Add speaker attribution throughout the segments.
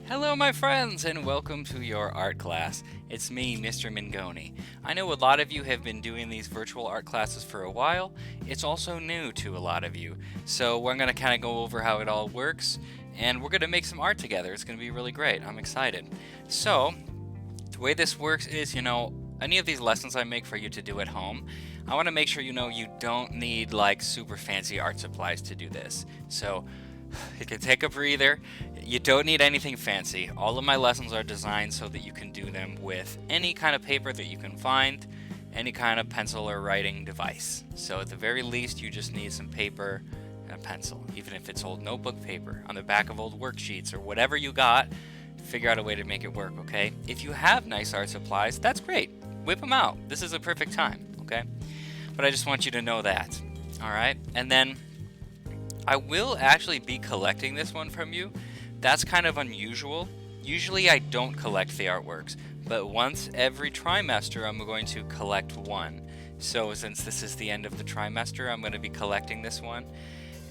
Speaker 1: Hello, my friends, and welcome to your art class. It's me, Mr. Mingoni. I know a lot of you have been doing these virtual art classes for a while. It's also new to a lot of you. So we're going to kind of go over how it all works, and we're going to make some art together. It's going to be really great. I'm excited. So, the way this works is, any of these lessons I make for you to do at home, I want to make sure you don't need like super fancy art supplies to do this. So, you can take a breather. You don't need anything fancy. All of my lessons are designed so that you can do them with any kind of paper that you can find, any kind of pencil or writing device. So at the very least, you just need some paper and a pencil, even if it's old notebook paper on the back of old worksheets or whatever you got. Figure out a way to make it work, okay? If you have nice art supplies, that's great. Whip them out. This is a perfect time, okay? But I just want you to know that, all right? And then I will actually be collecting this one from you. That's kind of unusual. Usually I don't collect the artworks, but once every trimester I'm going to collect one. So since this is the end of the trimester, I'm going to be collecting this one.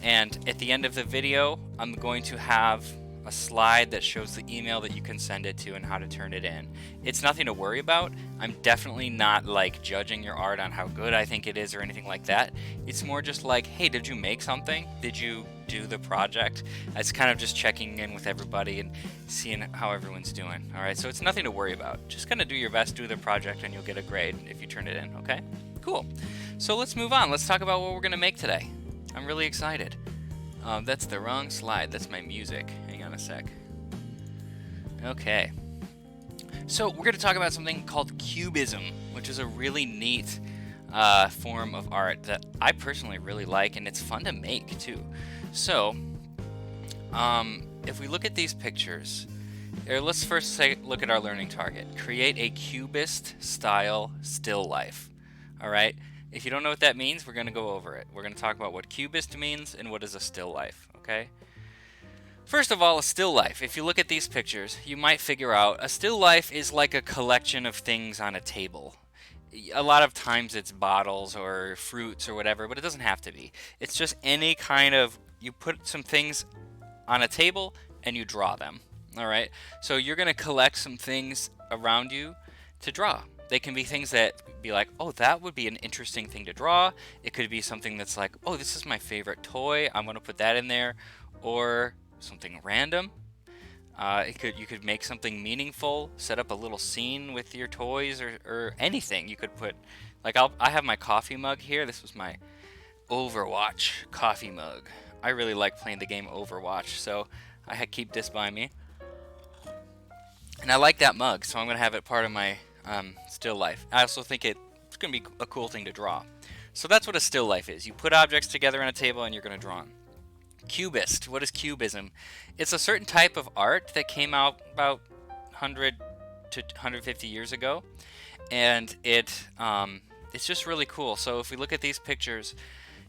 Speaker 1: And at the end of the video, I'm going to have a slide that shows the email that you can send it to and how to turn it in. It's nothing to worry about. I'm definitely not like judging your art on how good I think it is or anything like that. It's more just like, hey, did you make something? Did you do the project? It's kind of just checking in with everybody and seeing how everyone's doing. All right, so it's nothing to worry about. Just gonna do your best, do the project, and you'll get a grade if you turn it in, okay? Cool. So let's move on. Let's talk about what we're gonna make today. I'm really excited. That's the wrong slide. That's my music. Hang on a sec. Okay. So we're going to talk about something called Cubism, which is a really neat form of art that I personally really like, and it's fun to make too. So, if we look at these pictures, let's first look at our learning target. Create a Cubist style still life. All right. If you don't know what that means, we're going to go over it. We're going to talk about what Cubist means and what is a still life, okay? First of all, a still life. If you look at these pictures, you might figure out a still life is like a collection of things on a table. A lot of times it's bottles or fruits or whatever, but it doesn't have to be. It's just any kind of, you put some things on a table and you draw them, all right? So you're going to collect some things around you to draw. They can be things that be like, oh, that would be an interesting thing to draw. It could be something that's like, oh, this is my favorite toy. I'm going to put that in there. Or something random. You could make something meaningful, set up a little scene with your toys or anything. You could put, like I have my coffee mug here. This was my Overwatch coffee mug. I really like playing the game Overwatch, so I keep this by me. And I like that mug, so I'm going to have it part of my still life. I also think it's going to be a cool thing to draw. So that's what a still life is. You put objects together on a table and you're going to draw them. Cubist. What is Cubism? It's a certain type of art that came out about 100 to 150 years ago, and it's just really cool. So if we look at these pictures,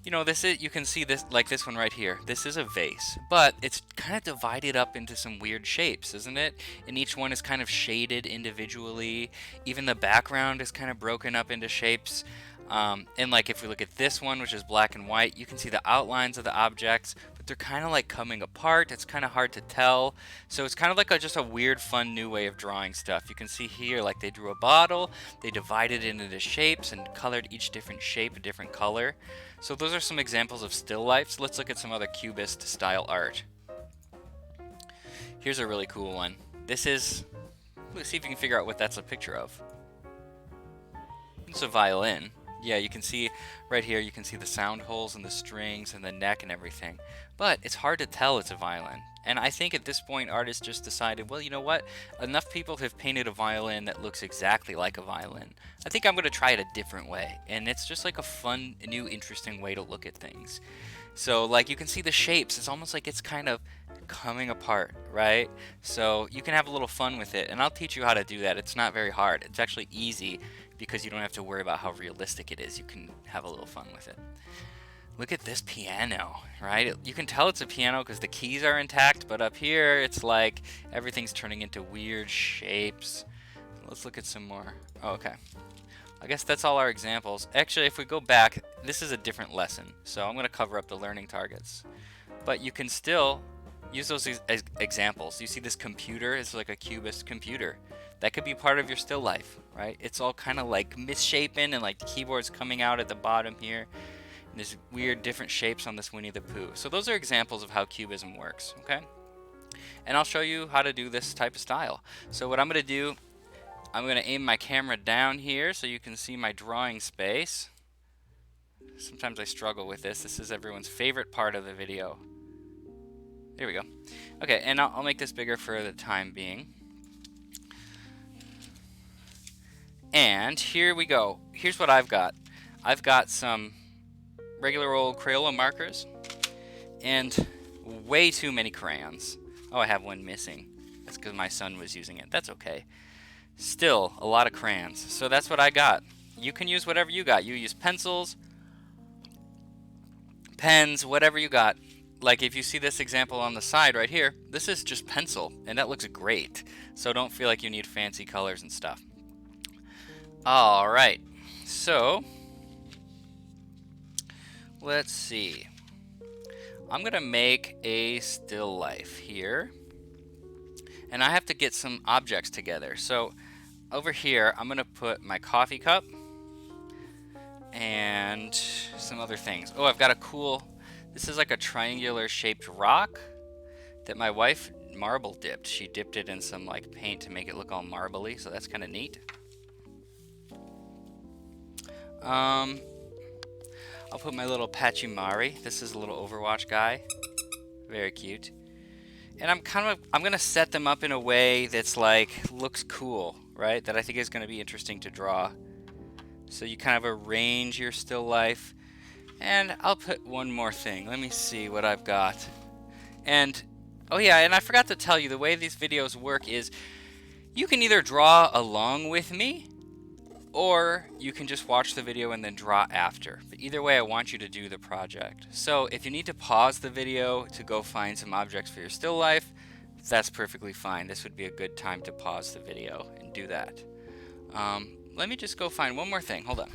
Speaker 1: you can see this, like this one right here. This is a vase, but it's kind of divided up into some weird shapes, isn't it? And each one is kind of shaded individually. Even the background is kind of broken up into shapes. And like if we look at this one, which is black and white, you can see the outlines of the objects, but they're kind of like coming apart. It's kind of hard to tell. So it's kind of like just a weird, fun new way of drawing stuff. You can see here, like they drew a bottle, they divided it into the shapes and colored each different shape a different color. So those are some examples of still lifes. Let's look at some other Cubist style art. Here's a really cool one. Let's see if you can figure out what that's a picture of. It's a violin. Yeah, you can see right here, you can see the sound holes and the strings and the neck and everything. But it's hard to tell it's a violin. And I think at this point, artists just decided, well, you know what? Enough people have painted a violin that looks exactly like a violin. I think I'm going to try it a different way. And it's just like a fun, new, interesting way to look at things. So, like, you can see the shapes. It's almost like it's kind of coming apart, right? So you can have a little fun with it. And I'll teach you how to do that. It's not very hard. It's actually easy because you don't have to worry about how realistic it is. You can have a little fun with it. Look at this piano, right? You can tell it's a piano because the keys are intact, but up here it's like everything's turning into weird shapes. Let's look at some more. Oh, okay. I guess that's all our examples. Actually, if we go back, this is a different lesson, so I'm going to cover up the learning targets. But you can still Use those as examples. You see this computer is like a cubist computer. That could be part of your still life, right? It's all kind of like misshapen and like the keyboard's coming out at the bottom here. And there's weird different shapes on this Winnie the Pooh. So those are examples of how cubism works, okay? And I'll show you how to do this type of style. So what I'm going to do, I'm going to aim my camera down here so you can see my drawing space. Sometimes I struggle with this. This is everyone's favorite part of the video. There we go. Okay, and I'll make this bigger for the time being. And here we go. Here's what I've got. I've got some regular old Crayola markers and way too many crayons. Oh, I have one missing. That's because my son was using it. That's okay. Still, a lot of crayons. So that's what I got. You can use whatever you got. You use pencils, pens, whatever you got. Like if you see this example on the side right here, this is just pencil, and that looks great. So don't feel like you need fancy colors and stuff. All right, so let's see. I'm gonna make a still life here, and I have to get some objects together. So over here, I'm gonna put my coffee cup and some other things. Oh, I've got a cool, this is like a triangular shaped rock that my wife marble dipped. She dipped it in some like paint to make it look all marbly, so that's kind of neat. I'll put my little Pachymari. This is a little Overwatch guy. Very cute. And I'm gonna set them up in a way that's like, looks cool, right? That I think is gonna be interesting to draw. So you kind of arrange your still life. And I'll put one more thing. Let me see what I've got. And, oh yeah, and I forgot to tell you, the way these videos work is you can either draw along with me, or you can just watch the video and then draw after. But either way, I want you to do the project. So if you need to pause the video to go find some objects for your still life, that's perfectly fine. This would be a good time to pause the video and do that. Let me just go find one more thing. Hold on.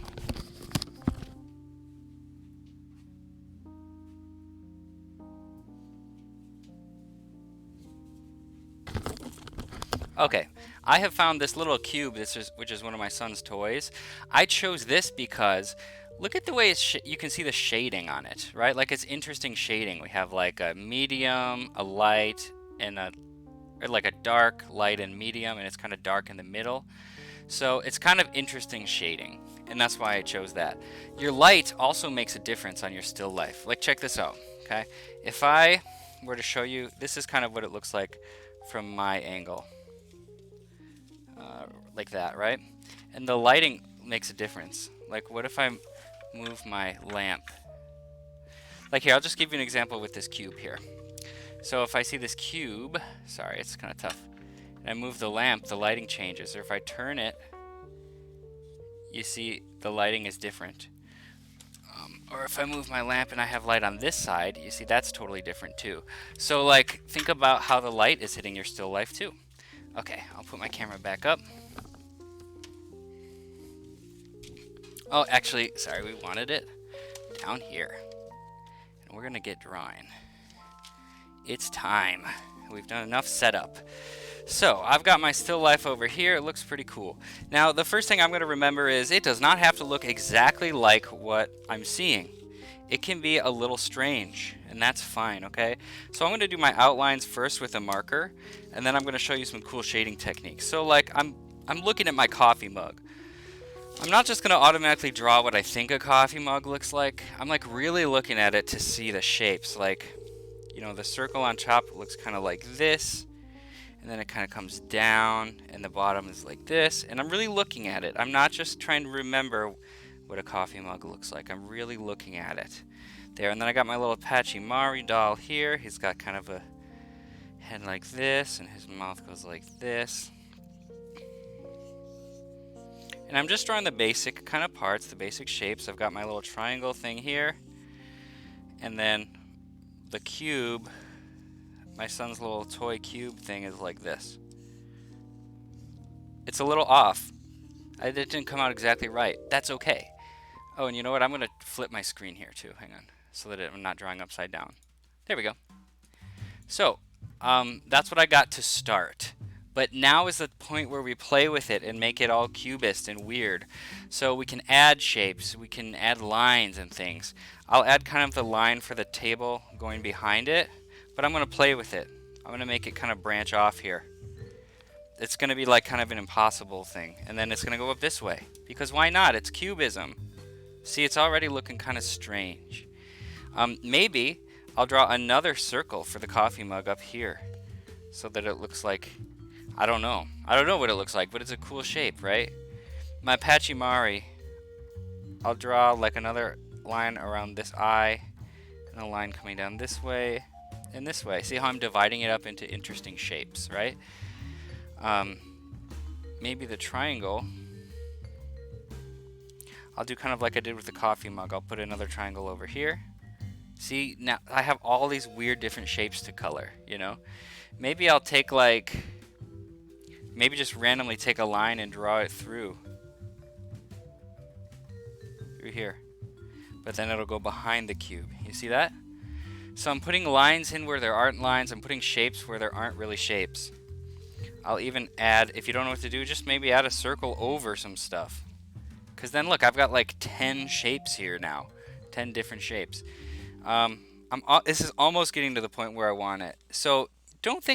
Speaker 1: Okay, I have found this little cube, which is one of my son's toys. I chose this because look at the way you can see the shading on it, right? Like it's interesting shading. We have like a medium, a light, and like a dark, light, and medium, and it's kind of dark in the middle. So it's kind of interesting shading, and that's why I chose that. Your light also makes a difference on your still life. Like check this out, okay? If I were to show you, this is kind of what it looks like from my angle. Like that, right? And the lighting makes a difference. Like what if I move my lamp? Like here, I'll just give you an example with this cube here. So if I see this cube, sorry, it's kind of tough, and I move the lamp, the lighting changes. Or if I turn it, you see the lighting is different. Or if I move my lamp and I have light on this side, you see that's totally different too. So like, think about how the light is hitting your still life too. Okay, I'll put my camera back up. Oh, actually, sorry, we wanted it down here. And we're gonna get drawing. It's time. We've done enough setup. So, I've got my still life over here. It looks pretty cool. Now, the first thing I'm gonna remember is it does not have to look exactly like what I'm seeing. It can be a little strange, and that's fine, okay? So I'm gonna do my outlines first with a marker, and then I'm gonna show you some cool shading techniques. So like, I'm looking at my coffee mug. I'm not just gonna automatically draw what I think a coffee mug looks like. I'm like really looking at it to see the shapes. Like, you know, the circle on top looks kind of like this, and then it kind of comes down, and the bottom is like this, and I'm really looking at it. I'm not just trying to remember what a coffee mug looks like. I'm really looking at it there. And then I got my little Pachymari doll here. He's got kind of a head like this, and his mouth goes like this. And I'm just drawing the basic kind of parts, the basic shapes. I've got my little triangle thing here, and then the cube, my son's little toy cube thing is like this. It's a little off. It didn't come out exactly right. That's okay. Oh, and you know what? I'm going to flip my screen here too. Hang on. So that I'm not drawing upside down. There we go. So, that's what I got to start. But now is the point where we play with it and make it all cubist and weird. So we can add shapes, we can add lines and things. I'll add kind of the line for the table going behind it, but I'm going to play with it. I'm going to make it kind of branch off here. It's going to be like kind of an impossible thing. And then it's going to go up this way. Because why not? It's cubism. See, it's already looking kind of strange. Maybe I'll draw another circle for the coffee mug up here. So that it looks like... I don't know. I don't know what it looks like, but it's a cool shape, right? My Pachimari, I'll draw like another line around this eye, and a line coming down this way, and this way. See how I'm dividing it up into interesting shapes, right? Maybe the triangle, I'll do kind of like I did with the coffee mug. I'll put another triangle over here. See, now I have all these weird different shapes to color, you know? Maybe I'll take like... Maybe just randomly take a line and draw it through here. But then it'll go behind the cube. You see that? So I'm putting lines in where there aren't lines. I'm putting shapes where there aren't really shapes. I'll even add, if you don't know what to do, just maybe add a circle over some stuff. Because then look, I've got like 10 shapes here now. 10 different shapes. This is almost getting to the point where I want it. So don't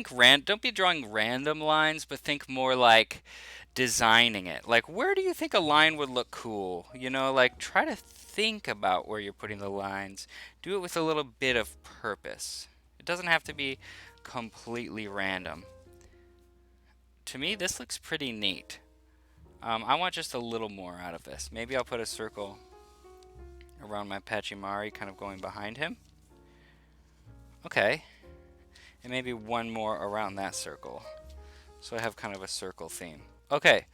Speaker 1: be drawing random lines, but think more like designing it. Like, where do you think a line would look cool? You know, like, try to think about where you're putting the lines. Do it with a little bit of purpose. It doesn't have to be completely random. To me, this looks pretty neat. I want just a little more out of this. Maybe I'll put a circle around my Pachimari, kind of going behind him. Okay. And maybe one more around that circle. So I have kind of a circle theme. Okay,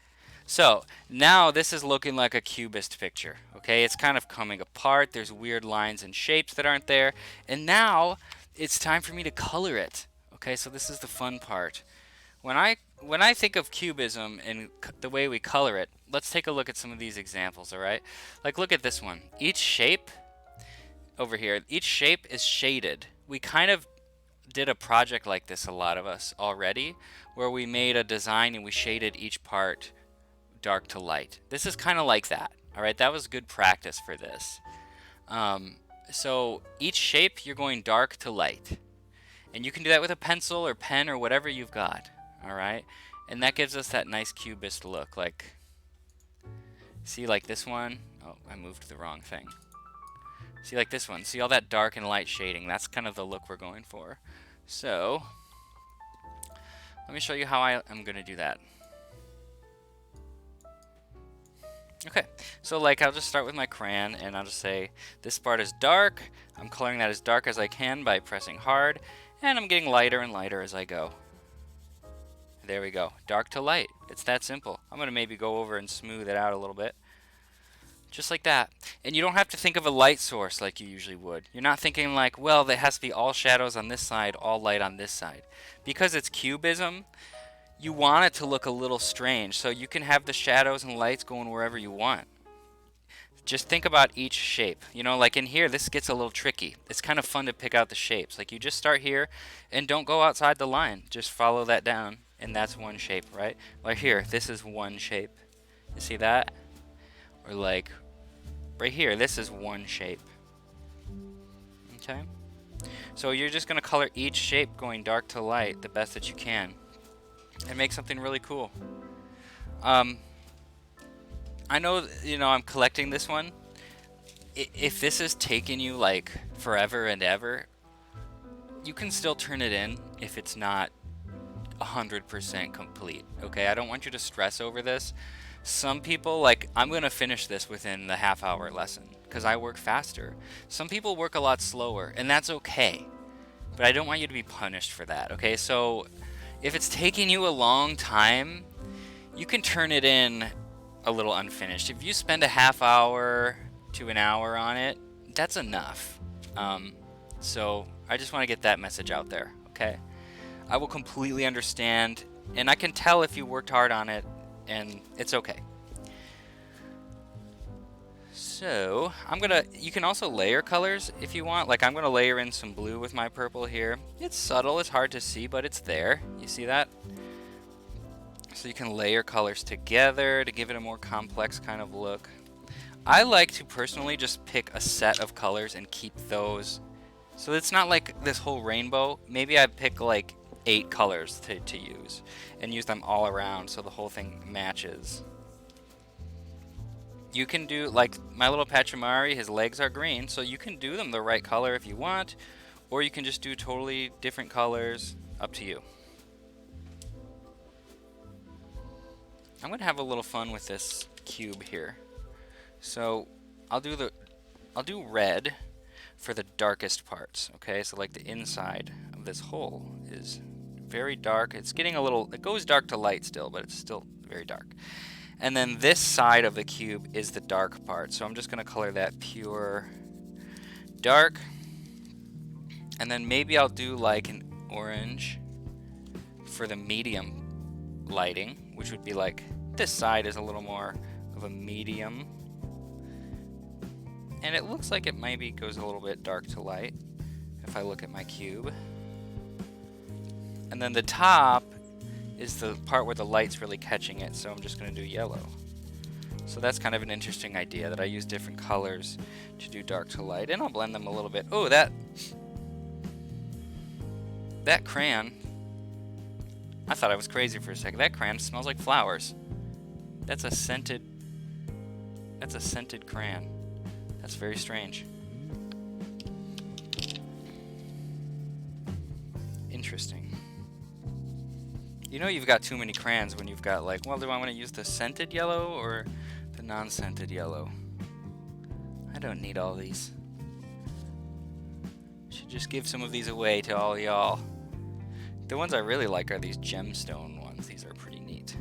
Speaker 1: so now this is looking like a cubist picture. Okay, it's kind of coming apart. There's weird lines and shapes that aren't there. And now it's time for me to color it. Okay, so this is the fun part. When I think of cubism and the way we color it, let's take a look at some of these examples, all right? Like, look at this one. Each shape over here, each shape is shaded. We kind of did a project like this, a lot of us already, where we made a design and we shaded each part dark to light. This is kind of like that. All right, that was good practice for this. So each shape you're going dark to light, and you can do that with a pencil or pen or whatever you've got. All right, and that gives us that nice cubist look. Like, see, like this one. Oh, I moved the wrong thing. See, like this one. See all that dark and light shading? That's kind of the look we're going for. So, let me show you how I am going to do that. Okay, so like I'll just start with my crayon and I'll just say this part is dark. I'm coloring that as dark as I can by pressing hard, and I'm getting lighter and lighter as I go. There we go, dark to light. It's that simple. I'm going to maybe go over and smooth it out a little bit. Just like that. And you don't have to think of a light source like you usually would. You're not thinking like, well, there has to be all shadows on this side, all light on this side. Because it's cubism, you want it to look a little strange. So you can have the shadows and lights going wherever you want. Just think about each shape. You know, like in here, this gets a little tricky. It's kind of fun to pick out the shapes. Like, you just start here and don't go outside the line. Just follow that down, and that's one shape, right? Like here, this is one shape. You see that? Or like right here, this is one shape. Okay? So you're just going to color each shape going dark to light the best that you can and make something really cool. I know, you know, I'm collecting this one. If this is taking you like forever and ever, you can still turn it in if it's not 100% complete. Okay, I don't want you to stress over this. Some people, like, I'm going to finish this within the half-hour lesson because I work faster. Some people work a lot slower, and that's okay. But I don't want you to be punished for that, okay? So if it's taking you a long time, you can turn it in a little unfinished. If you spend a half hour to an hour on it, that's enough. So I just want to get that message out there, okay? I will completely understand, and I can tell if you worked hard on it, and it's okay. So you can also layer colors if you want. Like I'm gonna layer in some blue with my purple here. It's subtle, it's hard to see, but it's there. You see that? So you can layer colors together to give it a more complex kind of look. I like to personally just pick a set of colors and keep those. So it's not like this whole rainbow. Maybe I pick like 8 colors to use and use them all around so the whole thing matches. You can do, like my little Pachymari, his legs are green, so you can do them the right color if you want, or you can just do totally different colors, up to you. I'm gonna have a little fun with this cube here. So I'll do red for the darkest parts, okay? So like the inside of this hole is very dark. It's getting a little, it goes dark to light still, but it's still very dark. And then this side of the cube is the dark part. So I'm just gonna color that pure dark. And then maybe I'll do like an orange for the medium lighting, which would be like, this side is a little more of a medium. And it looks like it maybe goes a little bit dark to light if I look at my cube. And then the top is the part where the light's really catching it, so I'm just going to do yellow. So that's kind of an interesting idea, that I use different colors to do dark to light, and I'll blend them a little bit. Oh, that crayon, I thought I was crazy for a second. That crayon smells like flowers. That's a scented crayon. That's very strange. Interesting. You know you've got too many crayons when you've got like, well, do I want to use the scented yellow or the non-scented yellow? I don't need all these. Should just give some of these away to all y'all. The ones I really like are these gemstone ones. These are pretty neat.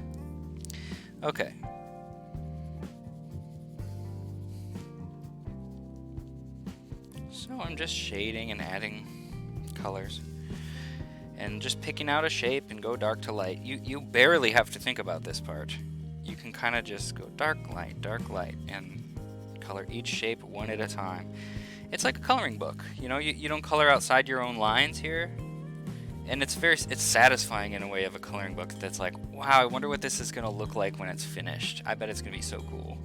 Speaker 1: Okay. So I'm just shading and adding colors. And just picking out a shape and go dark to light. You barely have to think about this part. You can kind of just go dark, light, and color each shape one at a time. It's like a coloring book. You know, you don't color outside your own lines here. And it's satisfying in a way of a coloring book that's like, wow, I wonder what this is going to look like when it's finished. I bet it's going to be so cool.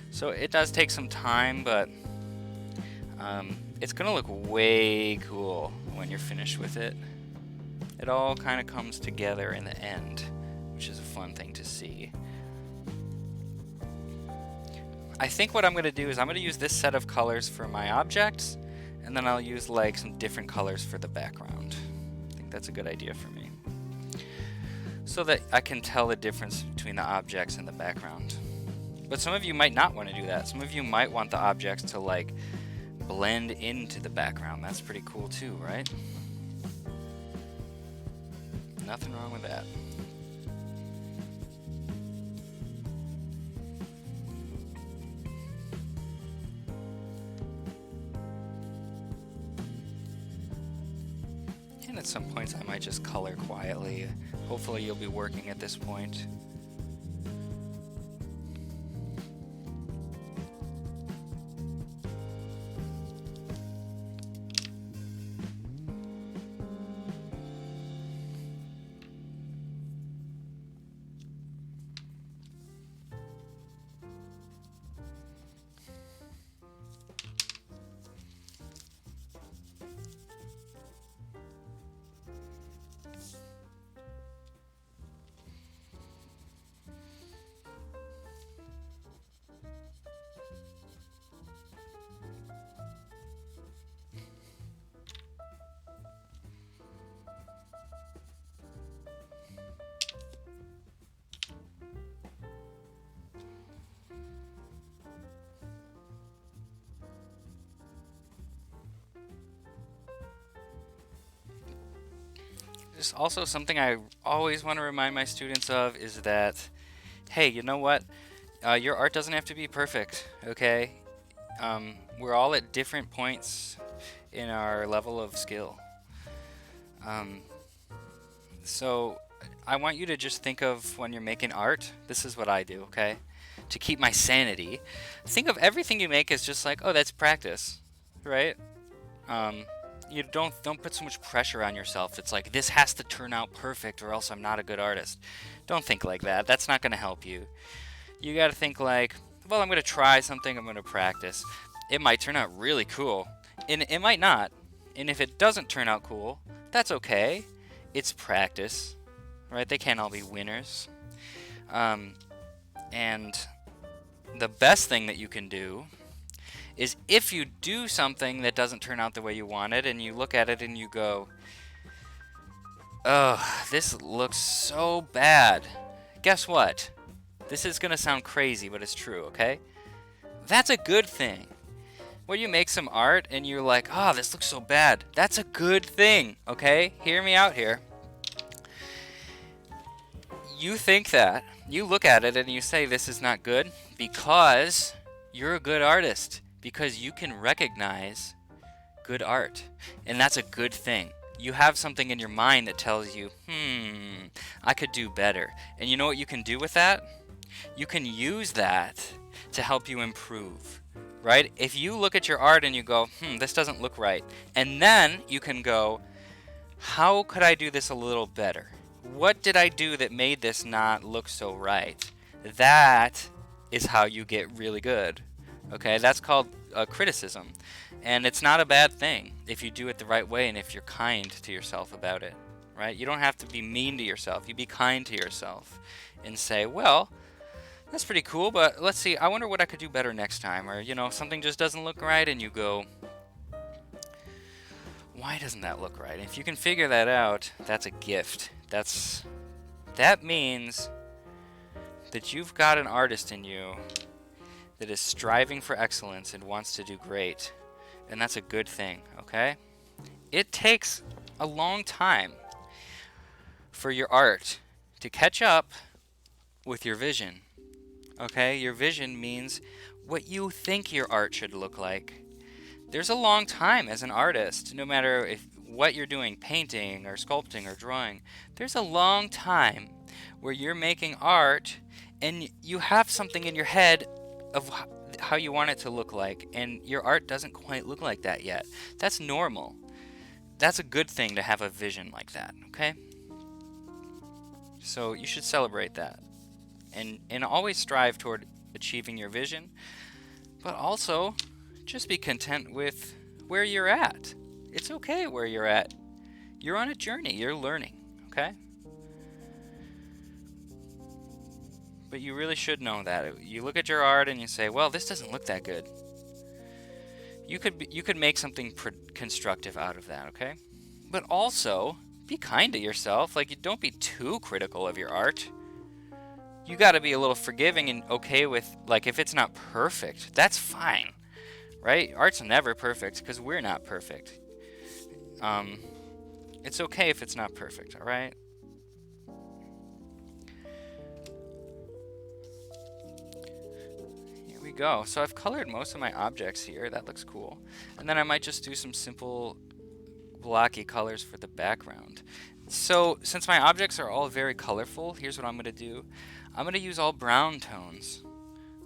Speaker 1: So it does take some time, but it's going to look way cool when you're finished with it. It all kind of comes together in the end, which is a fun thing to see. I think what I'm going to do is I'm going to use this set of colors for my objects, and then I'll use like some different colors for the background. I think that's a good idea for me, so that I can tell the difference between the objects and the background. But some of you might not want to do that. Some of you might want the objects to like blend into the background. That's pretty cool too, right? Nothing wrong with that. And at some points I might just color quietly. Hopefully you'll be working at this point. Just also something I always want to remind my students of is that, hey, you know what? Your art doesn't have to be perfect, okay? We're all at different points in our level of skill. So I want you to just think of when you're making art, this is what I do, okay? to keep my sanity, think of everything you make as just like, oh, that's practice, right? You don't put so much pressure on yourself. It's like, this has to turn out perfect or else I'm not a good artist. Don't think like that. That's not going to help you. You got to think like, well, I'm going to try something, I'm going to practice. It might turn out really cool, and it might not. And if it doesn't turn out cool, that's okay. It's practice, right? They can't all be winners. And the best thing that you can do is if you do something that doesn't turn out the way you wanted and you look at it and you go, oh, this looks so bad. Guess what? This is going to sound crazy, but it's true, okay? That's a good thing. When you make some art and you're like, oh, this looks so bad, that's a good thing, okay? Hear me out here. You think that. You look at it and you say this is not good because you're a good artist. Because you can recognize good art. And that's a good thing. You have something in your mind that tells you, I could do better. And you know what you can do with that? You can use that to help you improve. Right? If you look at your art and you go, this doesn't look right. And then you can go, how could I do this a little better? What did I do that made this not look so right? That is how you get really good. Okay, that's called criticism. And it's not a bad thing if you do it the right way and if you're kind to yourself about it. Right? You don't have to be mean to yourself. You be kind to yourself and say, well, that's pretty cool, but let's see, I wonder what I could do better next time. Or, you know, something just doesn't look right and you go, why doesn't that look right? And if you can figure that out, that's a gift. That means that you've got an artist in you that is striving for excellence and wants to do great. And that's a good thing, okay? It takes a long time for your art to catch up with your vision. Okay? Your vision means what you think your art should look like. There's a long time as an artist, no matter if what you're doing, painting or sculpting or drawing, there's a long time where you're making art and you have something in your head of how you want it to look like, and your art doesn't quite look like that yet. That's normal. That's a good thing to have a vision like that, okay? So you should celebrate that. And always strive toward achieving your vision, but also just be content with where you're at. It's okay where you're at. You're on a journey. You're learning, okay? But you really should know that. You look at your art and you say, well, this doesn't look that good. You could make something constructive out of that, okay? But also, be kind to yourself. Like, don't be too critical of your art. You got to be a little forgiving and okay with, like, if it's not perfect, that's fine, right? Art's never perfect because we're not perfect. It's okay if it's not perfect, all right? Here we go. So I've colored most of my objects here. That looks cool. And then I might just do some simple blocky colors for the background. So since my objects are all very colorful, here's what I'm going to do. I'm going to use all brown tones.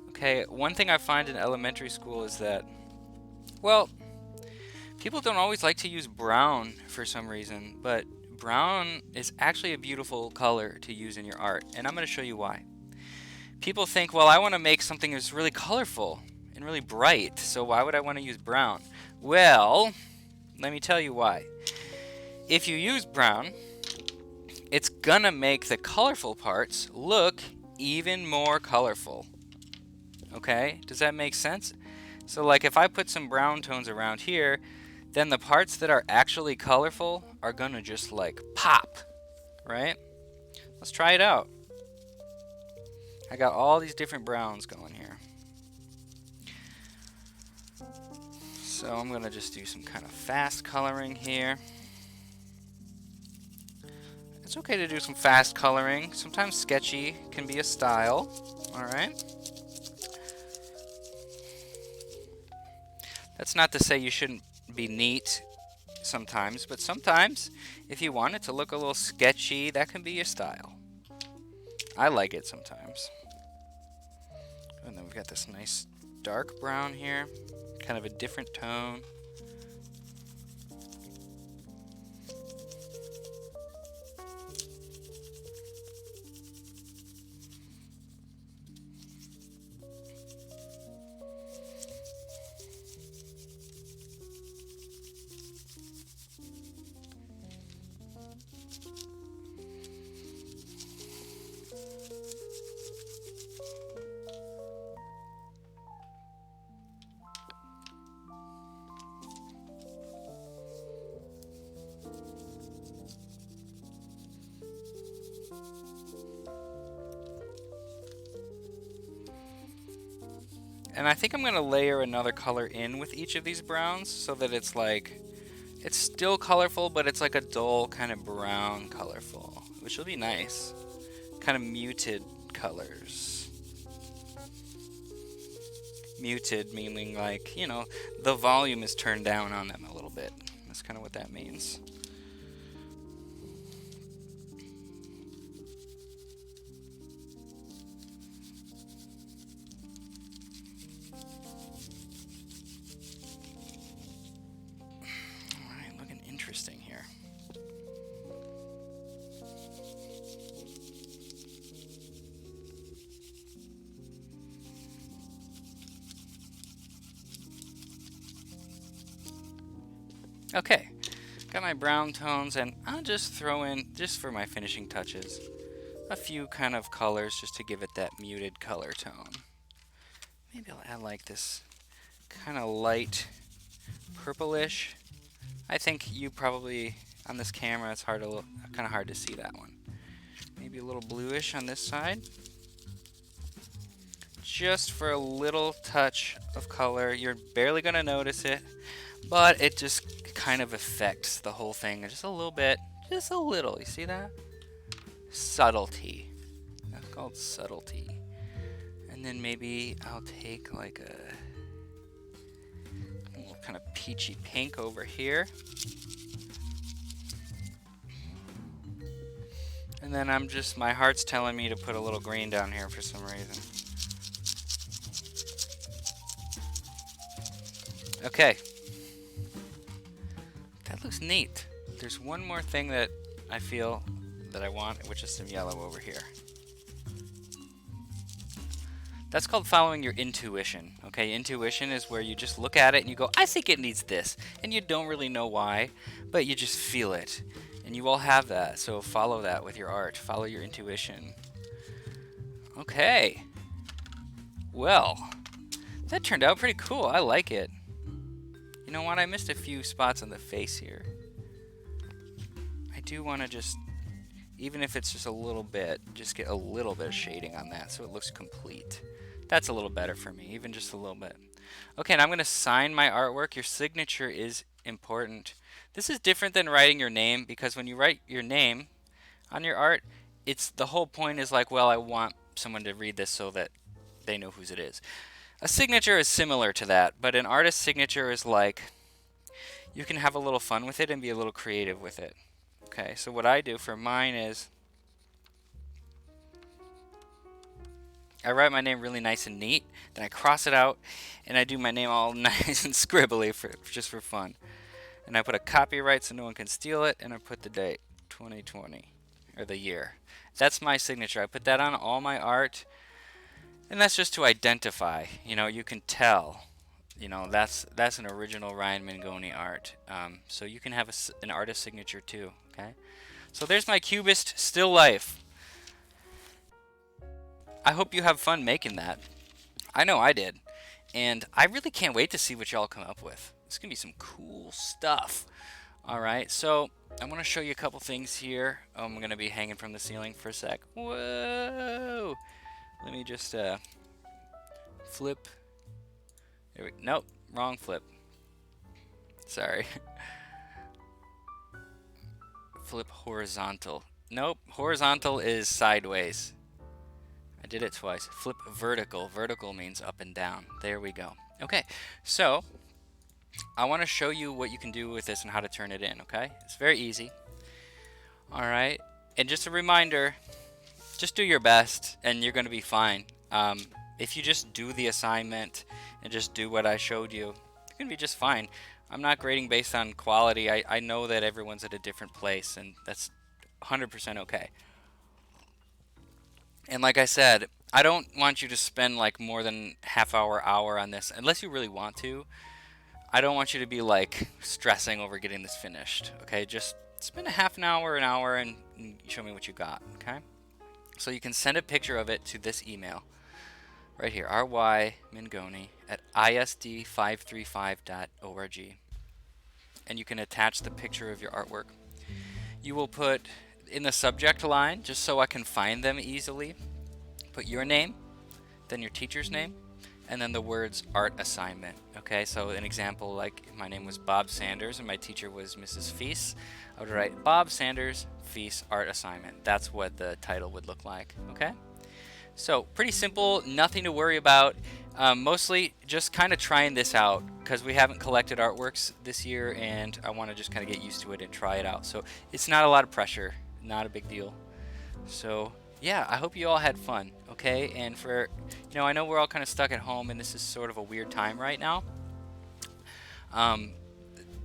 Speaker 1: Okay, one thing I find in elementary school is that, well, people don't always like to use brown for some reason, but brown is actually a beautiful color to use in your art, and I'm going to show you why. People think, well, I want to make something that's really colorful and really bright, so why would I want to use brown? Well, let me tell you why. If you use brown, it's gonna make the colorful parts look even more colorful. Okay? Does that make sense? So like if I put some brown tones around here, then the parts that are actually colorful are gonna just like pop, right? Let's try it out. I got all these different browns going here. So I'm gonna just do some kind of fast coloring here. It's okay to do some fast coloring. Sometimes sketchy can be a style. Alright? That's not to say you shouldn't be neat sometimes, but sometimes if you want it to look a little sketchy, that can be your style. I like it sometimes. And then we've got this nice dark brown here, kind of a different tone. And I think I'm going to layer another color in with each of these browns so that it's like, it's still colorful, but it's like a dull kind of brown colorful, which will be nice. Kind of muted colors. Muted meaning like, you know, the volume is turned down on them a little bit. That's kind of what that means. Alright, looking interesting here. Okay, got my brown tones, and I'll just throw in, just for my finishing touches, a few kind of colors just to give it that muted color tone. Maybe I'll add like this kind of light purplish. I think you probably, on this camera, it's kind of hard to see that one. Maybe a little bluish on this side. Just for a little touch of color. You're barely going to notice it, but it just kind of affects the whole thing just a little bit. Just a little. You see that? Subtlety. That's called subtlety. And then maybe I'll take like a little kind of peachy pink over here. And then my heart's telling me to put a little green down here for some reason. Okay. That looks neat. There's one more thing that I feel that I want, which is some yellow over here. That's called following your intuition. Okay, intuition is where you just look at it and you go, I think it needs this. And you don't really know why, but you just feel it. And you all have that, so follow that with your art. Follow your intuition. Okay. Well, that turned out pretty cool. I like it. You know what? I missed a few spots on the face here. I do want to just, even if it's just a little bit, just get a little bit of shading on that so it looks complete. That's a little better for me, even just a little bit. Okay, and I'm going to sign my artwork. Your signature is important. This is different than writing your name, because when you write your name on your art, the whole point is like, well, I want someone to read this so that they know whose it is. A signature is similar to that, but an artist's signature is like, you can have a little fun with it and be a little creative with it. Okay, so what I do for mine is, I write my name really nice and neat, then I cross it out, and I do my name all nice and scribbly just for fun. And I put a copyright so no one can steal it, and I put the date, 2020, or the year. That's my signature. I put that on all my art, and that's just to identify. You know, you can tell. You know, that's an original Ryan Mangoni art. So you can have an artist signature too. Okay. So there's my Cubist still life. I hope you have fun making that. I know I did, and I really can't wait to see what y'all come up with. It's gonna be some cool stuff. All right, so I want to show you a couple things here. I'm gonna be hanging from the ceiling for a sec. Whoa! Let me just flip. Nope, wrong flip. Sorry. Flip horizontal. Nope, horizontal is sideways. I did it twice. Flip vertical. Vertical means up and down. There we go. Okay, so I want to show you what you can do with this and how to turn it in, okay? It's very easy. All right, and just a reminder, just do your best and you're going to be fine. If you just do the assignment and just do what I showed you, you're going to be just fine. I'm not grading based on quality. I know that everyone's at a different place, and that's 100% okay. And like I said, I don't want you to spend like more than half hour on this unless you really want to. I don't want you to be like stressing over getting this finished. Okay, just spend a half an hour, and show me what you got. Okay, so you can send a picture of it to this email right here, rymingoni@isd535.org, and you can attach the picture of your artwork. You will put in the subject line, just so I can find them easily, put your name, then your teacher's name, and then the words art assignment. Okay, so an example, like my name was Bob Sanders and my teacher was Mrs. Feast, I would write Bob Sanders Feast art assignment. That's what the title would look like. Okay, so pretty simple, nothing to worry about. Mostly just kind of trying this out because we haven't collected artworks this year, and I want to just kind of get used to it and try it out. So it's not a lot of pressure, not a big deal. So yeah, I hope you all had fun. Okay, and for, I know we're all kind of stuck at home, and this is sort of a weird time right now.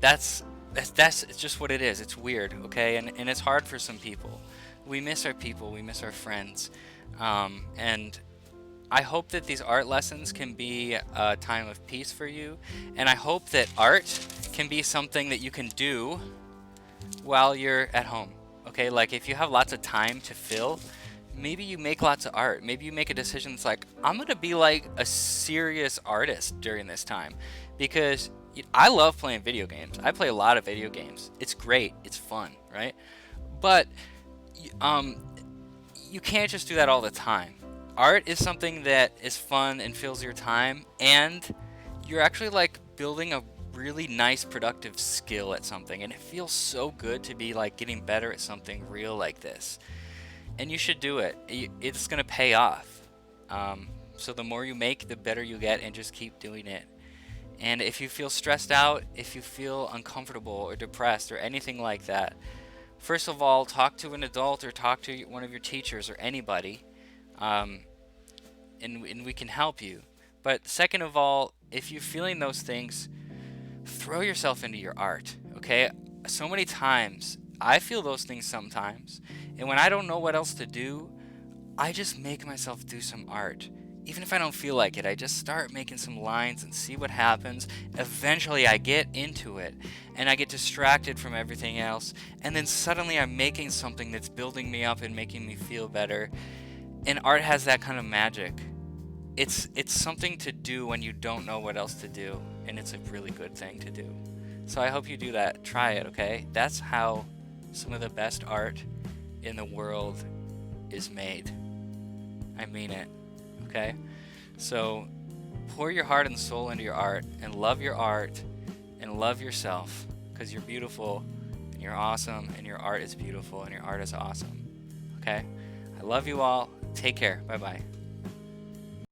Speaker 1: That's it's just what it is. It's weird. Okay, and it's hard for some people. We miss our people. We miss our friends. And I hope that these art lessons can be a time of peace for you, and I hope that art can be something that you can do while you're at home. Okay, like if you have lots of time to fill, maybe you make lots of art. Maybe you make a decision that's like, I'm gonna be like a serious artist during this time, because I love playing video games. I play a lot of video games. It's great. It's fun, right? But you can't just do that all the time. Art is something that is fun and fills your time, and you're actually like building a really nice productive skill at something, and it feels so good to be like getting better at something real like this. And you should do it. It's gonna pay off. So the more you make, the better you get, and just keep doing it. And if you feel stressed out, if you feel uncomfortable or depressed or anything like that, first of all, talk to an adult or talk to one of your teachers or anybody, and we can help you. But second of all, if you're feeling those things, throw yourself into your art. Okay, so many times I feel those things sometimes, and when I don't know what else to do, I just make myself do some art. Even if I don't feel like it, I just start making some lines and see what happens. Eventually I get into it, and I get distracted from everything else, and then suddenly I'm making something that's building me up and making me feel better. And art has that kind of magic. It's something to do when you don't know what else to do, and it's a really good thing to do. So I hope you do that. Try it, okay? That's how some of the best art in the world is made. I mean it, okay? So pour your heart and soul into your art, and love your art, and love yourself, because you're beautiful, and you're awesome, and your art is beautiful, and your art is awesome, okay? I love you all. Take care. Bye-bye.